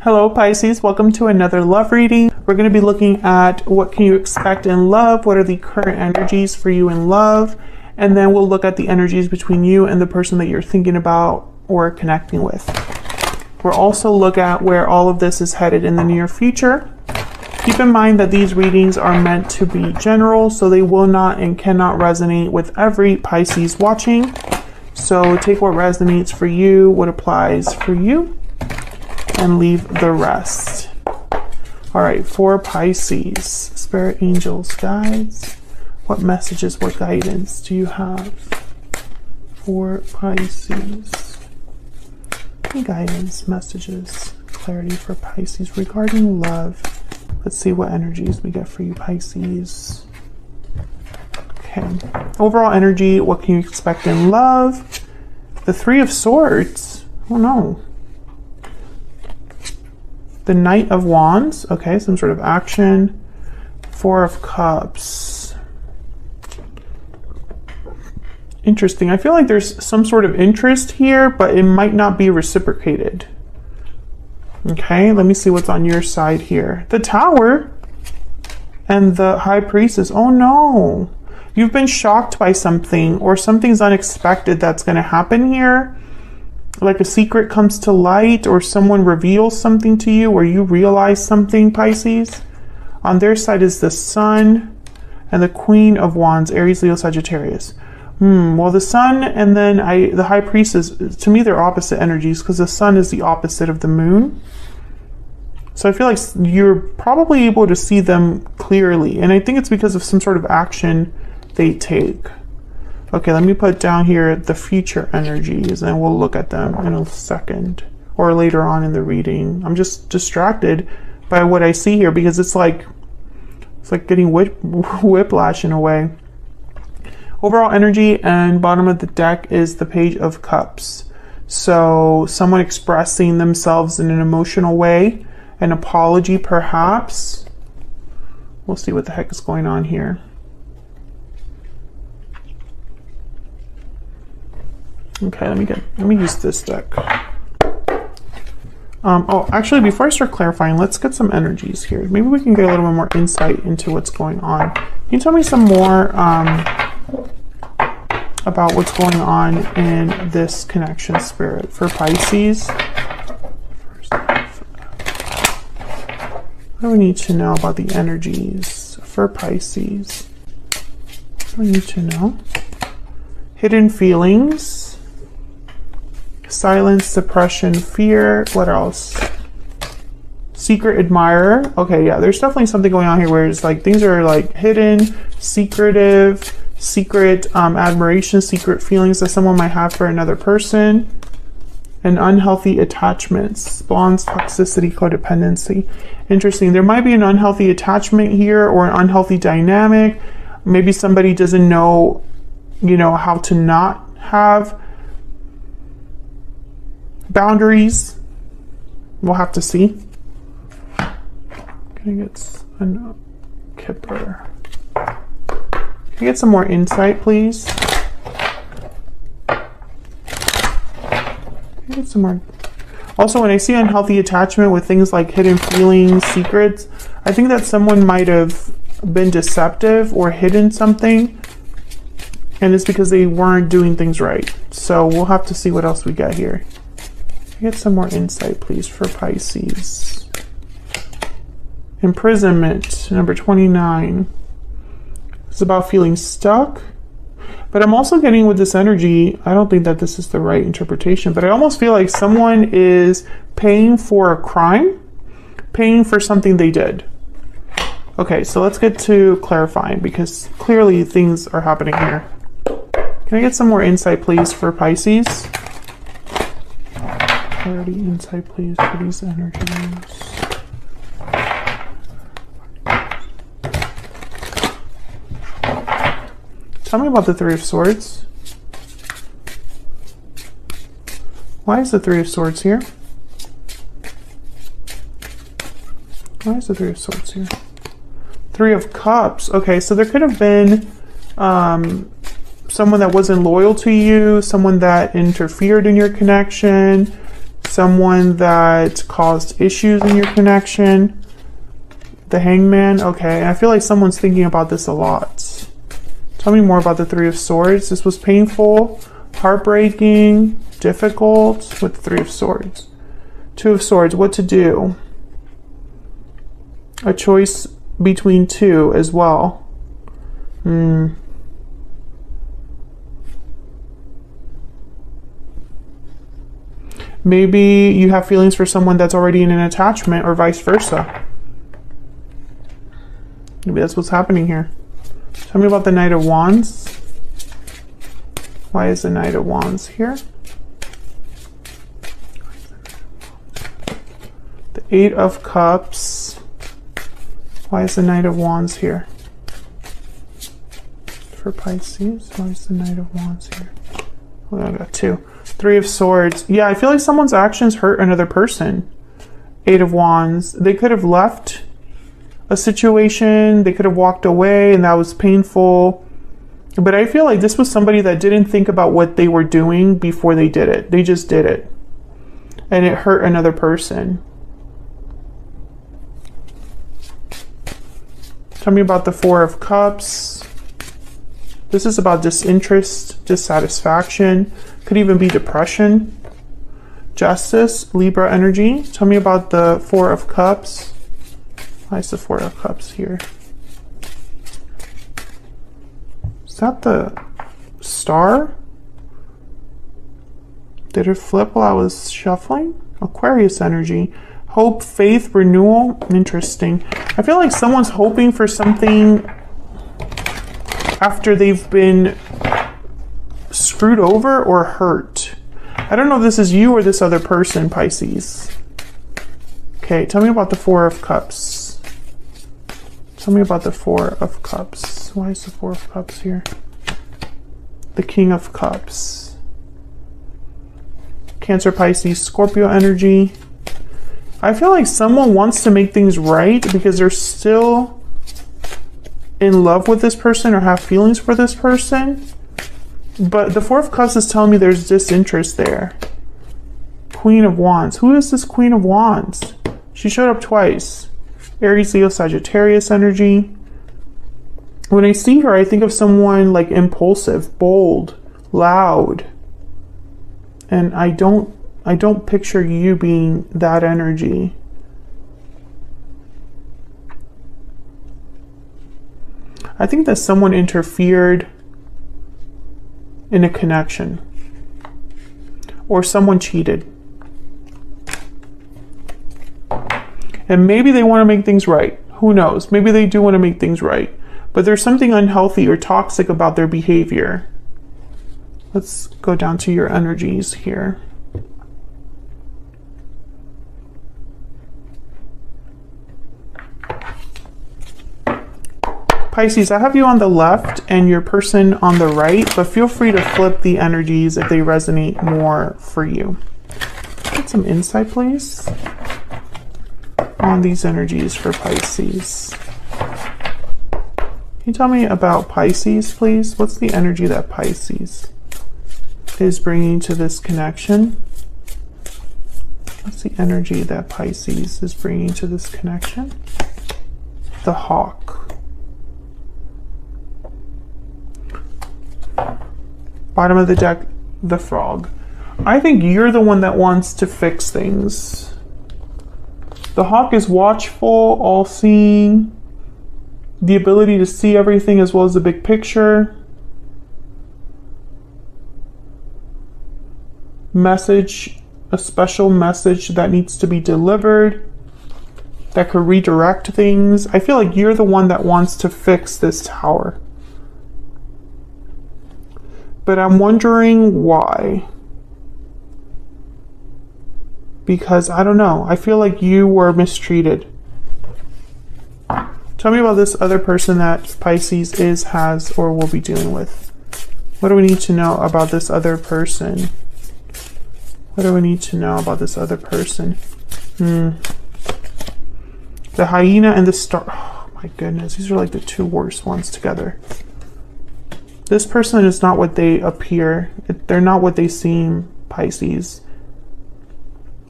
Hello Pisces, welcome to another love reading. We're going to be looking at what can you expect in love, what are the current energies for you in love, and then we'll look at the energies between you and the person that you're thinking about or connecting with. We'll also look at where all of this is headed in the near future. Keep in mind that these readings are meant to be general, so they will not and cannot resonate with every Pisces watching. So take what resonates for you, what applies for you, and leave the rest. All right, for Pisces, spirit angels, guides, what messages, what guidance do you have for Pisces? Any guidance, messages, clarity for Pisces regarding love. Let's see what energies we get for you, Pisces. Okay, overall energy, what can you expect in love? The Three of Swords, oh no. The Knight of Wands, okay, some sort of action. Four of Cups. Interesting. I feel like there's some sort of interest here, but it might not be reciprocated. Okay, let me see what's on your side here. The Tower and the High Priestess. Oh no. You've been shocked by something, or something's unexpected that's going to happen here. Like a secret comes to light, or someone reveals something to you, or you realize something, Pisces. On their side is the Sun and the Queen of Wands, Aries, Leo, Sagittarius. Well, the Sun and then the High Priestess, to me, they're opposite energies because the Sun is the opposite of the Moon. So I feel like you're probably able to see them clearly. And I think it's because of some sort of action they take. Okay, let me put down here the future energies and we'll look at them in a second or later on in the reading. I'm just distracted by what I see here because it's like getting whiplash in a way. Overall energy and bottom of the deck is the Page of Cups. So someone expressing themselves in an emotional way, an apology perhaps. We'll see what the heck is going on here. Okay, let me use this deck. Oh, actually, before I start clarifying, let's get some energies here. Maybe we can get a little bit more insight into what's going on. Can you tell me some more about what's going on in this connection, Spirit, for Pisces? What do we need to know about the energies for Pisces? What do we need to know? Hidden feelings. Silence, suppression, fear. What else? Secret admirer. Okay, yeah, there's definitely something going on here where it's like things are like hidden, secretive, secret admiration, secret feelings that someone might have for another person. And unhealthy attachments, bonds, toxicity, codependency. Interesting. There might be an unhealthy attachment here or an unhealthy dynamic. Maybe somebody doesn't know, how to not have boundaries. We'll have to see. Can I get a Kipper? Can I get some more insight, please? Get some more. Also, when I see unhealthy attachment with things like hidden feelings, secrets, I think that someone might have been deceptive or hidden something, and it's because they weren't doing things right. So we'll have to see what else we got here. Get some more insight, please, for Pisces. Imprisonment, number 29. It's about feeling stuck. But I'm also getting with this energy, I don't think that this is the right interpretation, but I almost feel like someone is paying for a crime, paying for something they did. Okay, so let's get to clarifying because clearly things are happening here. Can I get some more insight, please, for Pisces? Clarity, insight, please, for these energies. Tell me about the Three of Swords. Why is the Three of Swords here? Why is the Three of Swords here? Three of Cups. Okay, so there could have been someone that wasn't loyal to you, someone that interfered in your connection, someone that caused issues in your connection. The Hangman. Okay, I feel like someone's thinking about this a lot. Tell me more about the Three of Swords. This was painful, heartbreaking, difficult with the Three of Swords. Two of Swords, what to do? A choice between two as well. Maybe you have feelings for someone that's already in an attachment or vice versa. Maybe that's what's happening here. Tell me about the Knight of Wands. Why is the Knight of Wands here? The Eight of Cups. Why is the Knight of Wands here? For Pisces, why is the Knight of Wands here? Oh, I got two. Three of Swords. Yeah, I feel like someone's actions hurt another person. Eight of Wands. They could have left a situation. They could have walked away and that was painful. But I feel like this was somebody that didn't think about what they were doing before they did it. They just did it. And it hurt another person. Tell me about the Four of Cups. This is about disinterest, dissatisfaction. Could even be depression. Justice, Libra energy. Tell me about the Four of Cups. Why is the Four of Cups here? Is that the Star? Did it flip while I was shuffling? Aquarius energy. Hope, faith, renewal. Interesting. I feel like someone's hoping for something after they've been screwed over or hurt. I don't know if this is you or this other person, Pisces. Okay, tell me about the Four of Cups. Tell me about the Four of Cups. Why is the Four of Cups here? The King of Cups. Cancer, Pisces, Scorpio energy. I feel like someone wants to make things right because they're still in love with this person or have feelings for this person. But the Four of Cups is telling me there's disinterest there. Queen of Wands. Who is this Queen of Wands? She showed up twice. Aries, Leo, Sagittarius energy. When I see her, I think of someone like impulsive, bold, loud. And I don't picture you being that energy. I think that someone interfered in a connection. Or someone cheated. And maybe they want to make things right. Who knows? Maybe they do want to make things right. But there's something unhealthy or toxic about their behavior. Let's go down to your energies here. Pisces, I have you on the left and your person on the right, but feel free to flip the energies if they resonate more for you. Get some insight, please, on these energies for Pisces. Can you tell me about Pisces, please? What's the energy that Pisces is bringing to this connection? What's the energy that Pisces is bringing to this connection? The Hawk. Bottom of the deck, the Frog. I think you're the one that wants to fix things. The Hawk is watchful, all-seeing, the ability to see everything as well as the big picture. Message, a special message that needs to be delivered, that could redirect things. I feel like you're the one that wants to fix this tower. But I'm wondering why. Because I don't know. I feel like you were mistreated. Tell me about this other person that Pisces is, has, or will be dealing with. What do we need to know about this other person? What do we need to know about this other person? The Hyena and the Star. Oh my goodness. These are like the two worst ones together. This person is not what they appear. They're not what they seem, Pisces.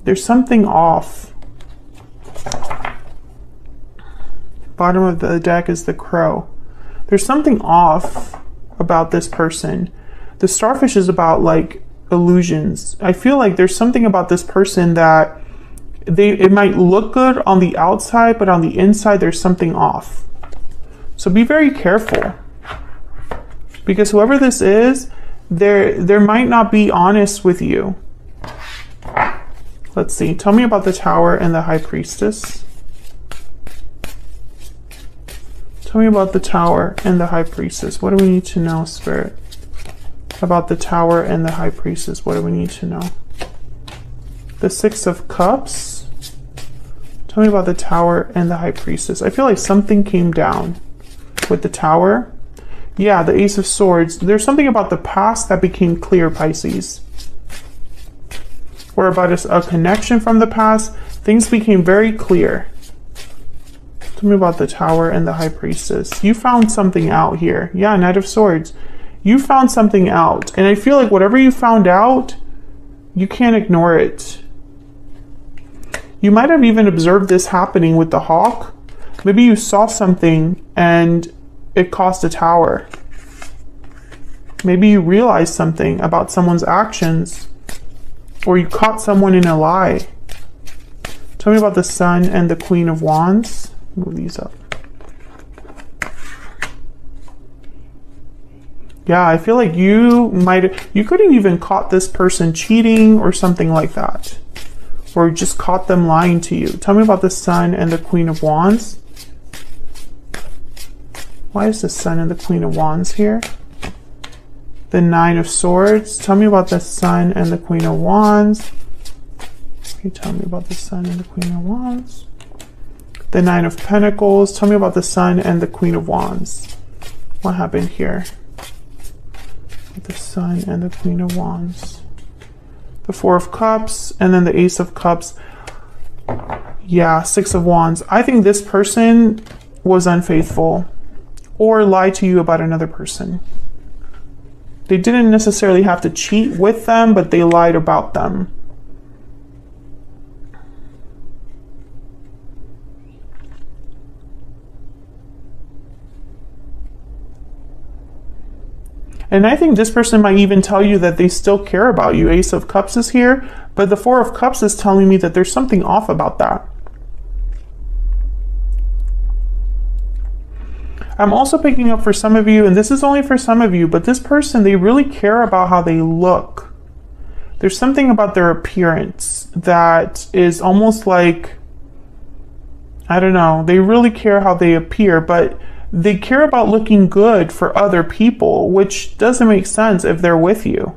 There's something off. Bottom of the deck is the Crow. There's something off about this person. The Starfish is about like illusions. I feel like there's something about this person that it might look good on the outside, but on the inside there's something off. So be very careful, because whoever this is, there might not be honest with you. Let's see. Tell me about the Tower and the High Priestess. Tell me about the Tower and the High Priestess. What do we need to know, Spirit? About the Tower and the High Priestess. What do we need to know? The Six of Cups. Tell me about the Tower and the High Priestess. I feel like something came down with the Tower. Yeah, the Ace of Swords. There's something about the past that became clear, Pisces. Or about a connection from the past. Things became very clear. Tell me about the Tower and the High Priestess. You found something out here. Yeah, Knight of Swords. You found something out. And I feel like whatever you found out, you can't ignore it. You might have even observed this happening with the Hawk. Maybe you saw something and it caused a tower. Maybe you realized something about someone's actions, or you caught someone in a lie. Tell me about the Sun and the Queen of Wands. Move these up. Yeah, I feel like you could have even caught this person cheating or something like that. Or just caught them lying to you. Tell me about the Sun and the Queen of Wands. Why is the Sun and the Queen of Wands here? The Nine of Swords. Tell me about the Sun and the Queen of Wands. Can you tell me about the Sun and the Queen of Wands? The Nine of Pentacles. Tell me about the Sun and the Queen of Wands. What happened here? The Sun and the Queen of Wands. The Four of Cups, and then the Ace of Cups. Yeah, Six of Wands. I think this person was unfaithful or lied to you about another person. They didn't necessarily have to cheat with them, but they lied about them. And I think this person might even tell you that they still care about you. Ace of Cups is here, but the Four of Cups is telling me that there's something off about that. I'm also picking up for some of you, and this is only for some of you, but this person, they really care about how they look. There's something about their appearance that is almost like, I don't know, they really care how they appear, but they care about looking good for other people, which doesn't make sense if they're with you.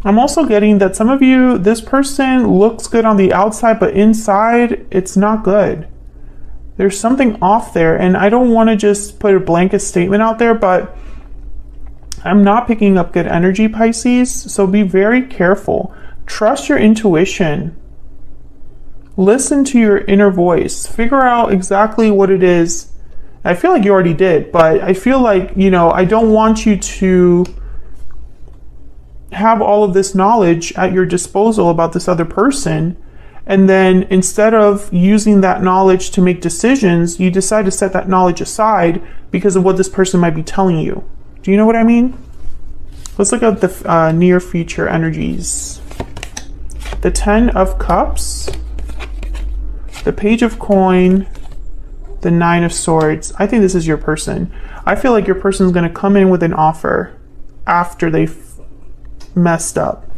I'm also getting that some of you, this person looks good on the outside, but inside, it's not good. There's something off there, and I don't want to just put a blanket statement out there, but I'm not picking up good energy, Pisces, so be very careful. Trust your intuition. Listen to your inner voice. Figure out exactly what it is. I feel like you already did, but I feel like, you know, I don't want you to have all of this knowledge at your disposal about this other person, and then instead of using that knowledge to make decisions, you decide to set that knowledge aside because of what this person might be telling you. Do you know what I mean? Let's look at the near future energies. The Ten of Cups, the Page of Coin, the Nine of Swords. I think this is your person. I feel like your person is going to come in with an offer after they've messed up.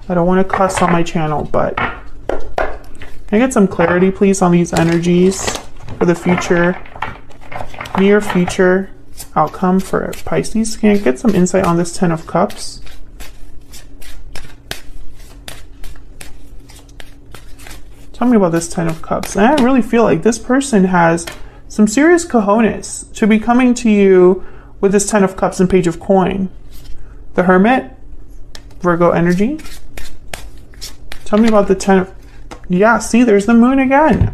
I don't want to cuss on my channel, but can I get some clarity, please, on these energies for the future, near future outcome for Pisces? Can I get some insight on this Ten of Cups? Tell me about this Ten of Cups. And I really feel like this person has some serious cojones to be coming to you with this Ten of Cups and Page of Coin. The Hermit, Virgo energy. Tell me about the Ten of... Yeah, see, there's the Moon again.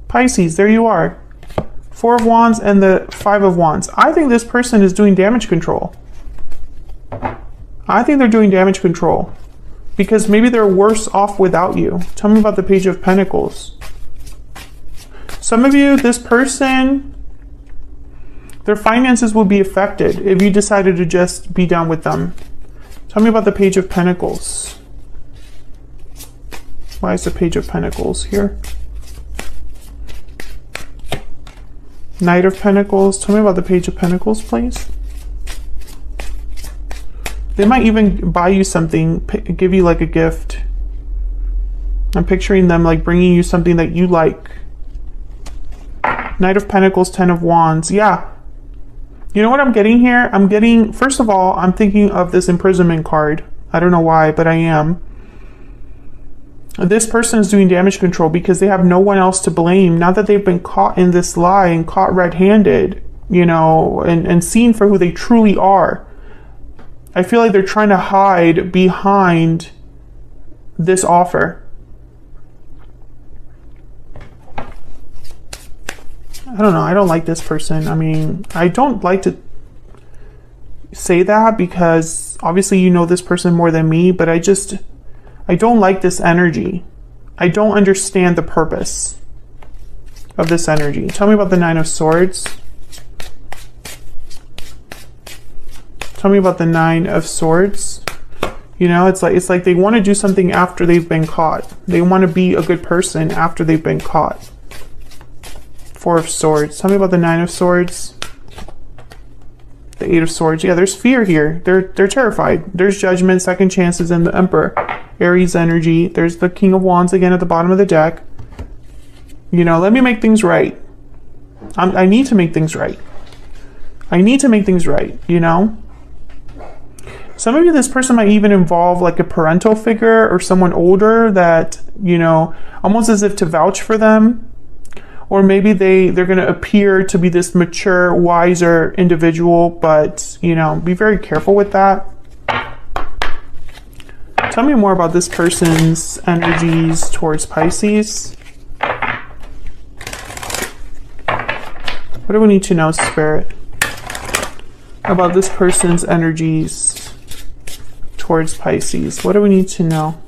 Pisces, there you are. Four of Wands and the Five of Wands. I think this person is doing damage control. I think they're doing damage control because maybe they're worse off without you. Tell me about the Page of Pentacles. Some of you, this person, their finances will be affected if you decided to just be done with them. Tell me about the Page of Pentacles. Why is the Page of Pentacles here? Knight of Pentacles. Tell me about the Page of Pentacles, please. They might even buy you something, give you like a gift. I'm picturing them like bringing you something that you like. Knight of Pentacles, Ten of Wands. Yeah. You know what I'm getting here? I'm getting, first of all, I'm thinking of this imprisonment card. I don't know why, but I am. This person is doing damage control because they have no one else to blame. Now that they've been caught in this lie and caught red-handed, you know, and seen for who they truly are. I feel like they're trying to hide behind this offer. I don't know. I don't like this person. I mean, I don't like to say that because obviously you know this person more than me, but I don't like this energy. I don't understand the purpose of this energy. Tell me about the Nine of Swords. Tell me about the Nine of Swords. You know, it's like they want to do something after they've been caught. They want to be a good person after they've been caught. Four of Swords. Tell me about the Nine of Swords. The Eight of Swords. Yeah, there's fear here. They're terrified. There's Judgment, Second Chances, and the Emperor. Aries energy. There's the King of Wands again at the bottom of the deck. You know, let me make things right. I need to make things right. I need to make things right, you know? Some of you, this person might even involve like a parental figure or someone older that, you know, almost as if to vouch for them. Or maybe they're going to appear to be this mature, wiser individual, but, you know, be very careful with that. Tell me more about this person's energies towards Pisces. What do we need to know, Spirit, about this person's energies towards Pisces? What do we need to know?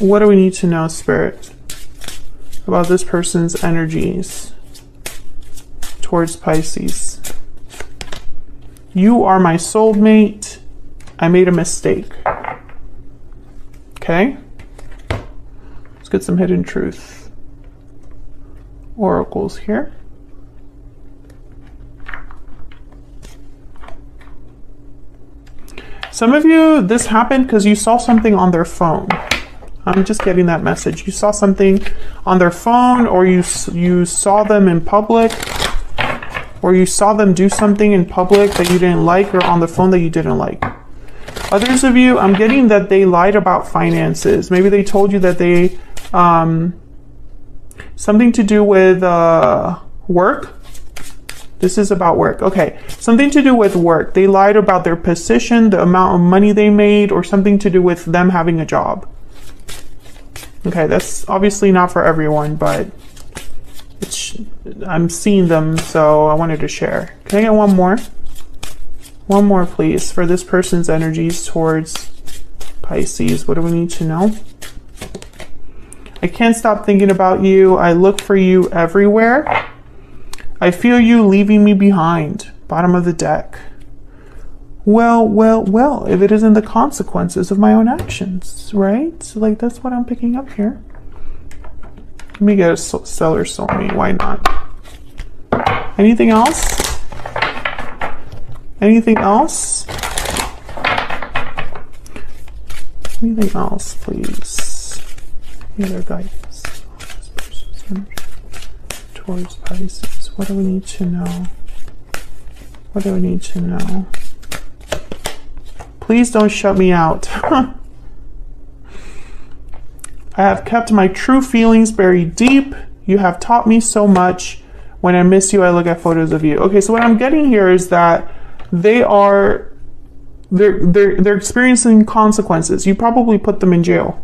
What do we need to know, Spirit, about this person's energies towards Pisces? You are my soulmate. I made a mistake. Okay? Let's get some hidden truth oracles here. Some of you, this happened because you saw something on their phone. I'm just getting that message. You saw something on their phone, or you saw them in public, or you saw them do something in public that you didn't like, or on the phone that you didn't like. Others of you, I'm getting that they lied about finances. Maybe they told you that they, something to do with work. This is about work. Okay, something to do with work. They lied about their position, the amount of money they made, or something to do with them having a job. Okay, that's obviously not for everyone, but I'm seeing them, so I wanted to share. Can I get one more? One more, please, for this person's energies towards Pisces. What do we need to know? I can't stop thinking about you. I look for you everywhere. I feel you leaving me behind. Bottom of the deck. Well, if it isn't the consequences of my own actions, right? Like, that's what I'm picking up here. Let me get a stellar soulmate. Why not? Anything else? Anything else? Anything else, please? Any other guidance? Towards Pisces. What do we need to know? What do we need to know? Please don't shut me out. I have kept my true feelings buried deep. You have taught me so much. When I miss you, I look at photos of you. Okay, so what I'm getting here is that they're experiencing consequences. You probably put them in jail.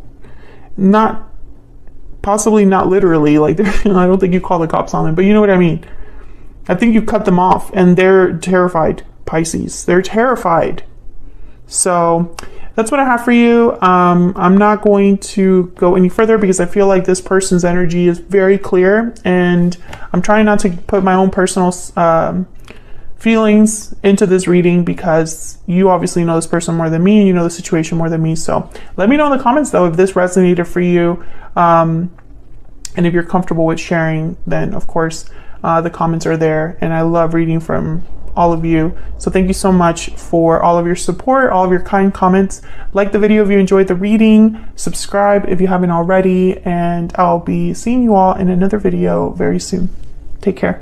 Possibly not literally, like, I don't think you call the cops on them, but you know what I mean. I think you cut them off, and they're terrified, Pisces. They're terrified. So that's what I have for you. I'm not going to go any further because I feel like this person's energy is very clear, and I'm trying not to put my own personal feelings into this reading because you obviously know this person more than me and you know the situation more than me. So let me know in the comments though if this resonated for you, and if you're comfortable with sharing, then of course the comments are there, and I love reading from all of you. So thank you so much for all of your support, all of your kind comments. Like the video if you enjoyed the reading, subscribe if you haven't already, and I'll be seeing you all in another video very soon. Take care.